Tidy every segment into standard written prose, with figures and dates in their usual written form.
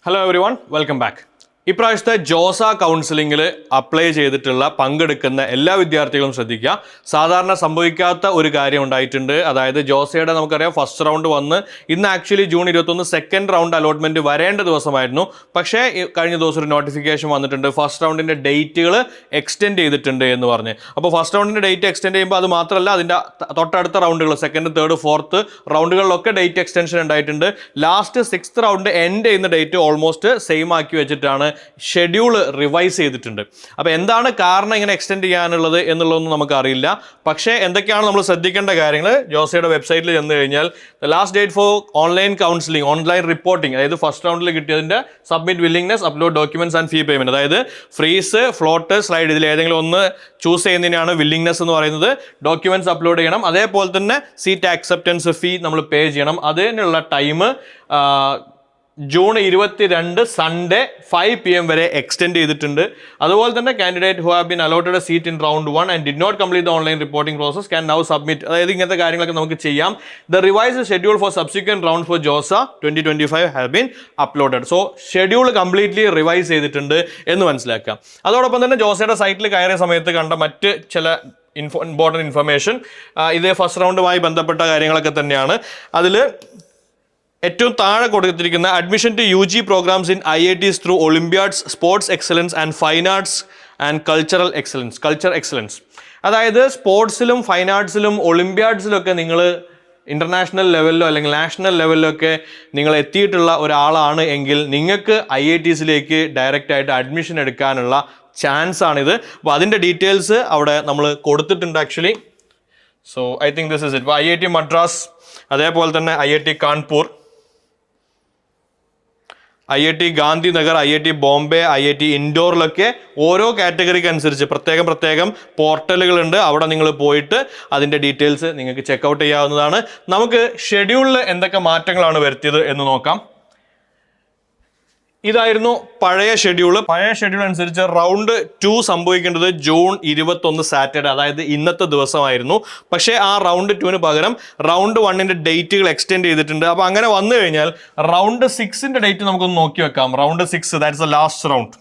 Hello everyone, welcome back. ഇപ്രാവശ്യത്തെ Jose കൗൺസിലിംഗിൽ apply ചെയ്തിട്ടുള്ള പങ്കെടുക്കുന്ന എല്ലാ വിദ്യാർത്ഥികളും ശ്രദ്ധിക്കുക. സാധാരണ സംഭവിക്കാത്ത ഒരു കാര്യം ഉണ്ടായിട്ടുണ്ട്. അതായത് ജോസയുടെ നമുക്കറിയാം ഫസ്റ്റ് റൗണ്ട് വന്ന് ഇന്ന് actually June 21 second round allotment വരേണ്ട ദിവസമായിരുന്നു. പക്ഷേ കഴിഞ്ഞ ദിവസം ഒരു നോട്ടിഫിക്കേഷൻ വന്നിട്ടുണ്ട്, ഫസ്റ്റ് റൗണ്ടിന്റെ ഡേറ്റുകൾ എക്സ്റ്റെൻഡ് ചെയ്തിട്ടുണ്ട് എന്ന് പറഞ്ഞ്. അപ്പോൾ ഫസ്റ്റ് റൗണ്ടിന്റെ ഡേറ്റ് എക്സ്റ്റെൻഡ് ചെയ്യുമ്പോൾ അത് മാത്രമല്ല, അതിൻ്റെ തൊട്ടടുത്ത റൗണ്ടുകൾ സെക്കൻഡ്, തേർഡ്, ഫോർത്ത് റൗണ്ടുകളിലൊക്കെ ഡേറ്റ് എക്സ്റ്റൻഷൻ ഉണ്ടായിട്ടുണ്ട്. ലാസ്റ്റ് 6th റൗണ്ട് എൻഡ് ചെയ്യുന്ന ഡേറ്റ് ഓൾമോസ്റ്റ് സെയിം ആക്കി വെച്ചിട്ടാണ് ഷെഡ്യൂൾ റിവൈസ് ചെയ്തിട്ടുണ്ട്. അപ്പോൾ എന്താണ് കാരണം ഇങ്ങനെ എക്സ്റ്റെൻഡ് ചെയ്യാനുള്ളത് എന്നുള്ളതൊന്നും നമുക്കറിയില്ല. പക്ഷേ എന്തൊക്കെയാണ് നമ്മൾ ശ്രദ്ധിക്കേണ്ട കാര്യങ്ങൾ, ജോസയുടെ വെബ്സൈറ്റിൽ ചെന്ന് കഴിഞ്ഞാൽ last date for online counselling, online reporting, അതായത് ഫസ്റ്റ് റൗണ്ടിൽ കിട്ടിയതിൻ്റെ submit willingness, upload documents and fee payment, അതായത് ഫ്രീസ്, ഫ്ലോട്ട്, സ്ലൈഡ്, ഇതിൽ ഏതെങ്കിലും ഒന്ന് ചൂസ് ചെയ്യുന്നതിനാണ് വില്ലിംഗ്നെസ് എന്ന് പറയുന്നത്. ഡോക്യുമെന്റ്സ് അപ്ലോഡ് ചെയ്യണം, അതേപോലെ തന്നെ സീറ്റ് ആക്സെപ്റ്റൻസ് ഫീ നമ്മൾ പേ ചെയ്യണം. അതിനുള്ള ടൈം ജൂൺ 22 സൺഡേ 5 PM വരെ എക്സ്റ്റെൻഡ് ചെയ്തിട്ടുണ്ട്. അതുപോലെ തന്നെ candidate who have been allotted a seat in round 1 and did not complete the online reporting process can now submit. അതായത് ഇങ്ങനത്തെ കാര്യങ്ങളൊക്കെ നമുക്ക് ചെയ്യാം. The revised schedule for subsequent round for JoSAA 2025 have been uploaded. So schedule completely revise ചെയ്തിട്ടുണ്ട് എന്ന് മനസ്സിലാക്കാം. അതോടൊപ്പം തന്നെ ജോസയുടെ സൈറ്റിൽ കയറിയ സമയത്ത് കണ്ട മറ്റ് ചില ഇമ്പോർട്ടൻറ്റ് ഇൻഫർമേഷൻ ഇത് ഫസ്റ്റ് റൗണ്ടുമായി ബന്ധപ്പെട്ട കാര്യങ്ങളൊക്കെ തന്നെയാണ്. അതിൽ ഏറ്റവും താഴെ കൊടുത്തിരിക്കുന്ന admission to UG programmes in IITs through olympiads, sports excellence and fine arts and culture excellence. അതായത് സ്പോർട്സിലും ഫൈൻ ആർട്സിലും ഒളിമ്പ്യാഡ്സിലൊക്കെ നിങ്ങൾ ഇൻ്റർനാഷണൽ ലെവലിലോ അല്ലെങ്കിൽ നാഷണൽ ലെവലിലോ ഒക്കെ നിങ്ങൾ എത്തിയിട്ടുള്ള ഒരാളാണ് എങ്കിൽ നിങ്ങൾക്ക് IITസിലേക്ക് ഡയറക്റ്റ് ആയിട്ട് അഡ്മിഷൻ എടുക്കാനുള്ള ചാൻസ് ആണിത്. അപ്പോൾ അതിൻ്റെ ഡീറ്റെയിൽസ് അവിടെ നമ്മൾ കൊടുത്തിട്ടുണ്ട് actually. So I think this is it. ഇപ്പോൾ IIT മദ്രാസ്, അതേപോലെ തന്നെ IIT Kanpur, IIT Gandhinagar, IIT Bombay, IIT ഇൻഡോറിലൊക്കെ ഓരോ കാറ്റഗറിക്ക് അനുസരിച്ച് പ്രത്യേകം പോർട്ടലുകളുണ്ട്. അവിടെ നിങ്ങൾ പോയിട്ട് അതിൻ്റെ ഡീറ്റെയിൽസ് നിങ്ങൾക്ക് ചെക്കൗട്ട് ചെയ്യാവുന്നതാണ്. നമുക്ക് ഷെഡ്യൂളിൽ എന്തൊക്കെ മാറ്റങ്ങളാണ് വരുത്തിയത് എന്ന് നോക്കാം. ഇതായിരുന്നു പഴയ ഷെഡ്യൂൾ അനുസരിച്ച് റൗണ്ട് 2 സംഭവിക്കേണ്ടത് ജൂൺ 21 സാറ്റർഡേ, അതായത് ഇന്നത്തെ ദിവസമായിരുന്നു. പക്ഷേ ആ റൗണ്ട് 2ന് പകരം റൗണ്ട് 1ന്റെ ഡേറ്റുകൾ എക്സ്റ്റെൻഡ് ചെയ്തിട്ടുണ്ട്. അപ്പോൾ അങ്ങനെ വന്നു കഴിഞ്ഞാൽ റൗണ്ട് 6ന്റെ ഡേറ്റ് നമുക്കൊന്ന് നോക്കി വെക്കാം. Round 6 that's the last round.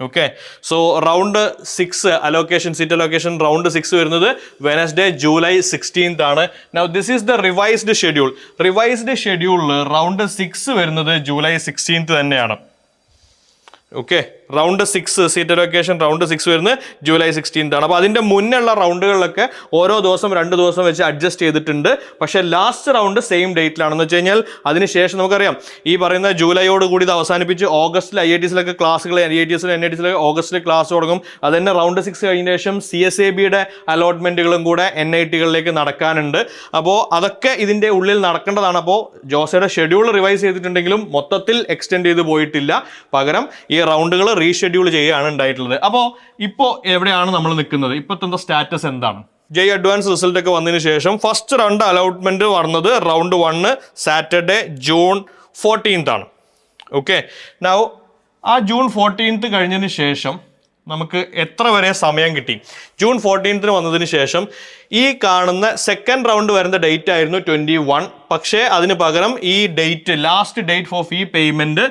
Okay, so round 6 seat allocation round 6 വരുന്നത് വെനസ്ഡേ ജൂലൈ 16th ആണ്. Now this is the revised ഷെഡ്യൂളിൽ റൗണ്ട് 6 വരുന്നത് ജൂലൈ 16th തന്നെയാണ്. Okay, round 6 seat allocation round 6 വരുന്നത് ജൂലൈ 16th ആണ്. അപ്പോൾ അതിൻ്റെ മുന്നുള്ള റൗണ്ടുകളിലൊക്കെ ഓരോ ദിവസം 2 ദിവസം വെച്ച് അഡ്ജസ്റ്റ് ചെയ്തിട്ടുണ്ട്. പക്ഷേ ലാസ്റ്റ് റൗണ്ട് സെയിം ഡേറ്റിലാണെന്ന് വെച്ച് കഴിഞ്ഞാൽ അതിനുശേഷം നമുക്കറിയാം ഈ പറയുന്ന ജൂലൈയോട് കൂടി ഇത് അവസാനിപ്പിച്ച് ഓഗസ്റ്റിൽ IITസിലൊക്കെ ക്ലാസ്സുകൾ, IITസിലും NITസിലൊക്കെ ഓഗസ്റ്റിൽ ക്ലാസ് തുടങ്ങും. അത് തന്നെ റൗണ്ട് 6 കഴിഞ്ഞ ശേഷം CSABയുടെ അലോട്ട്മെൻറ്റുകളും കൂടെ NITകളിലേക്ക് നടക്കാനുണ്ട്. അപ്പോൾ അതൊക്കെ ഇതിൻ്റെ ഉള്ളിൽ നടക്കേണ്ടതാണ്. അപ്പോൾ ജോസയുടെ ഷെഡ്യൂൾ റിവൈസ് ചെയ്തിട്ടുണ്ടെങ്കിലും മൊത്തത്തിൽ എക്സ്റ്റെൻഡ് ചെയ്ത് പോയിട്ടില്ല. പകരം ഈ റൗണ്ടുകൾ റീഷെഡ്യൂൾ ചെയ്യുകയാണ് ഉണ്ടായിട്ടുള്ളത്. അപ്പോൾ ഇപ്പോൾ എവിടെയാണ് നമ്മൾ നിൽക്കുന്നത്, ഇപ്പോഴത്തെ സ്റ്റാറ്റസ് എന്താണ്? അഡ്വാൻസ് റിസൾട്ട് ഒക്കെ വന്നതിന് ശേഷം ഫസ്റ്റ് റൗണ്ട് അലോട്ട്മെന്റ് വന്നത് റൗണ്ട് 1 സാറ്റർഡേ ജൂൺ 14th ആണ്. ഓക്കെ, നൗ ആ ജൂൺ 14th കഴിഞ്ഞതിന് ശേഷം നമുക്ക് എത്ര വരെ സമയം കിട്ടി? ജൂൺ 14th വന്നതിന് ശേഷം ഈ കാണുന്ന സെക്കൻഡ് റൗണ്ട് വരുന്ന ഡേറ്റ് ആയിരുന്നു 21. പക്ഷേ അതിന് പകരം ഈ ഡേറ്റ്, ലാസ്റ്റ് ഡേറ്റ് ഫോർ ഫീ പേയ്മെന്റ്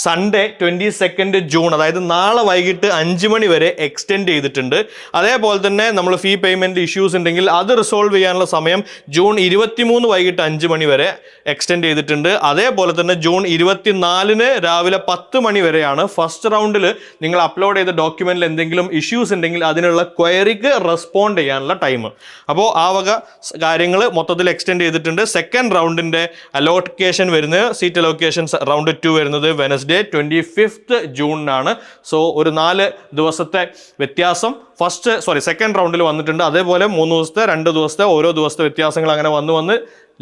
സൺഡേ 22 ജൂൺ, അതായത് നാളെ വൈകിട്ട് 5 മണി വരെ എക്സ്റ്റെൻഡ് ചെയ്തിട്ടുണ്ട്. അതേപോലെ തന്നെ നമ്മൾ ഫീ പേയ്മെന്റ് ഇഷ്യൂസ് ഉണ്ടെങ്കിൽ അത് റിസോൾവ് ചെയ്യാനുള്ള സമയം ജൂൺ 23 വൈകിട്ട് 5 മണി വരെ എക്സ്റ്റെൻഡ് ചെയ്തിട്ടുണ്ട്. അതേപോലെ തന്നെ ജൂൺ 24 രാവിലെ 10 മണി വരെയാണ് ഫസ്റ്റ് റൗണ്ടിൽ നിങ്ങൾ അപ്ലോഡ് ചെയ്ത ഡോക്യുമെന്റിൽ എന്തെങ്കിലും ഇഷ്യൂസ് ഉണ്ടെങ്കിൽ അതിനുള്ള ക്വയറിക്ക് റെസ്പോണ്ട് ചെയ്യാനുള്ള ടൈം. അപ്പോൾ ആ വക കാര്യങ്ങൾ മൊത്തത്തിൽ എക്സ്റ്റെൻഡ് ചെയ്തിട്ടുണ്ട്. സെക്കൻഡ് റൗണ്ടിന്റെ അലോക്കേഷൻ വരുന്നത്, സീറ്റ് അലോക്കേഷൻ റൗണ്ട് 2 വരുന്നത് വെനസ്ഡേ 25th ജൂണിനാണ്. സോ ഒരു 4 ദിവസത്തെ വ്യത്യാസം സെക്കൻഡ് റൗണ്ടിൽ വന്നിട്ടുണ്ട്. അതേപോലെ 3 ദിവസത്തെ 2 ദിവസത്തെ ഓരോ ദിവസത്തെ വ്യത്യാസങ്ങൾ അങ്ങനെ വന്ന്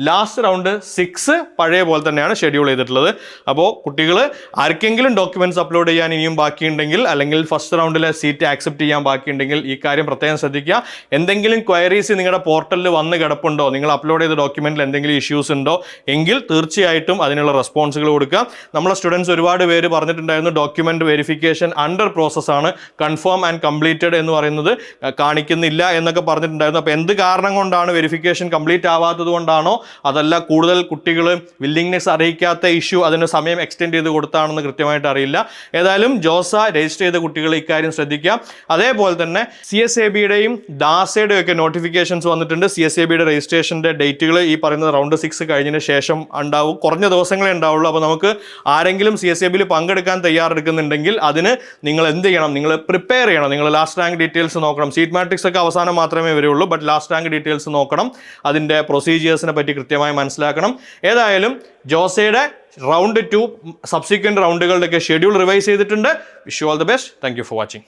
ലാസ്റ്റ് റൗണ്ട് 6 പഴയ പോലെ തന്നെയാണ് ഷെഡ്യൂൾ ചെയ്തിട്ടുള്ളത്. അപ്പോൾ കുട്ടികൾ ആർക്കെങ്കിലും ഡോക്യുമെന്റ്സ് അപ്ലോഡ് ചെയ്യാൻ ഇനിയും ബാക്കിയുണ്ടെങ്കിൽ, അല്ലെങ്കിൽ ഫസ്റ്റ് റൗണ്ടിലെ സീറ്റ് ആക്സെപ്റ്റ് ചെയ്യാൻ ബാക്കിയുണ്ടെങ്കിൽ ഈ കാര്യം പ്രത്യേകം ശ്രദ്ധിക്കുക. എന്തെങ്കിലും ക്വയറീസ് നിങ്ങളുടെ പോർട്ടലിൽ വന്ന് കിടപ്പുണ്ടോ, നിങ്ങൾ അപ്ലോഡ് ചെയ്ത ഡോക്യുമെന്റിൽ എന്തെങ്കിലും ഇഷ്യൂസ് ഉണ്ടോ എങ്കിൽ തീർച്ചയായിട്ടും അതിനുള്ള റെസ്പോൺസുകൾ കൊടുക്കുക. നമ്മളെ സ്റ്റുഡൻസ് ഒരുപാട് പേര് പറഞ്ഞിട്ടുണ്ടായിരുന്നു ഡോക്യുമെന്റ് വെരിഫിക്കേഷൻ അണ്ടർ പ്രോസസ് ആണ്, കൺഫേം ആൻഡ് കംപ്ലീറ്റഡ് എന്ന് പറയുന്നത് കാണിക്കുന്നില്ല എന്നൊക്കെ പറഞ്ഞിട്ടുണ്ടായിരുന്നു. അപ്പോൾ എന്ത് കാരണം കൊണ്ടാണ് വെരിഫിക്കേഷൻ കംപ്ലീറ്റ് ആവാത്തത് കൊണ്ടാണോ അതല്ല കൂടുതൽ കുട്ടികൾ വില്ലിങ്നെസ് അറിയിക്കാത്ത ഇഷ്യൂ അതിന് സമയം എക്സ്റ്റെൻഡ് ചെയ്ത് കൊടുത്താണെന്ന് കൃത്യമായിട്ട് അറിയില്ല. ഏതായാലും ജോസ രജിസ്റ്റർ ചെയ്ത കുട്ടികൾ ഇക്കാര്യം ശ്രദ്ധിക്കുക. അതേപോലെ തന്നെ CSABയുടെയും DASAയുടെയും ഒക്കെ നോട്ടിഫിക്കേഷൻസ് വന്നിട്ടുണ്ട്. CSABയുടെ രജിസ്ട്രേഷൻ്റെ ഡേറ്റുകൾ ഈ പറയുന്ന റൗണ്ട് 6 കഴിഞ്ഞതിന് ശേഷം ഉണ്ടാവും. കുറഞ്ഞ ദിവസങ്ങളെ ഉണ്ടാവുള്ളൂ. അപ്പോൾ നമുക്ക് ആരെങ്കിലും CSABയിൽ പങ്കെടുക്കാൻ തയ്യാറെടുക്കുന്നുണ്ടെങ്കിൽ അതിന് നിങ്ങൾ എന്ത് ചെയ്യണം? നിങ്ങൾ പ്രിപ്പയർ ചെയ്യണം. നിങ്ങൾ ലാസ്റ്റ് റാങ്ക് ഡീറ്റെയിൽസ് നോക്കണം. സീറ്റ് മാട്രിക്സ് ഒക്കെ അവസാനം മാത്രമേ വരുള്ളൂ. ബട്ട് ലാസ്റ്റ് റാങ്ക് ഡീറ്റെയിൽസ് നോക്കണം. അതിൻ്റെ പ്രൊസീജിയേഴ്സിനെ പറ്റി കൃത്യമായി മനസ്സിലാക്കണം. ഏതായാലും ജോസയുടെ റൗണ്ട് 2 സബ്സിക്വൻറ്റ് റൗണ്ടുകളുടെയൊക്കെ ഷെഡ്യൂൾ റിവൈസ് ചെയ്തിട്ടുണ്ട്. Wish you all the best. Thank you for watching.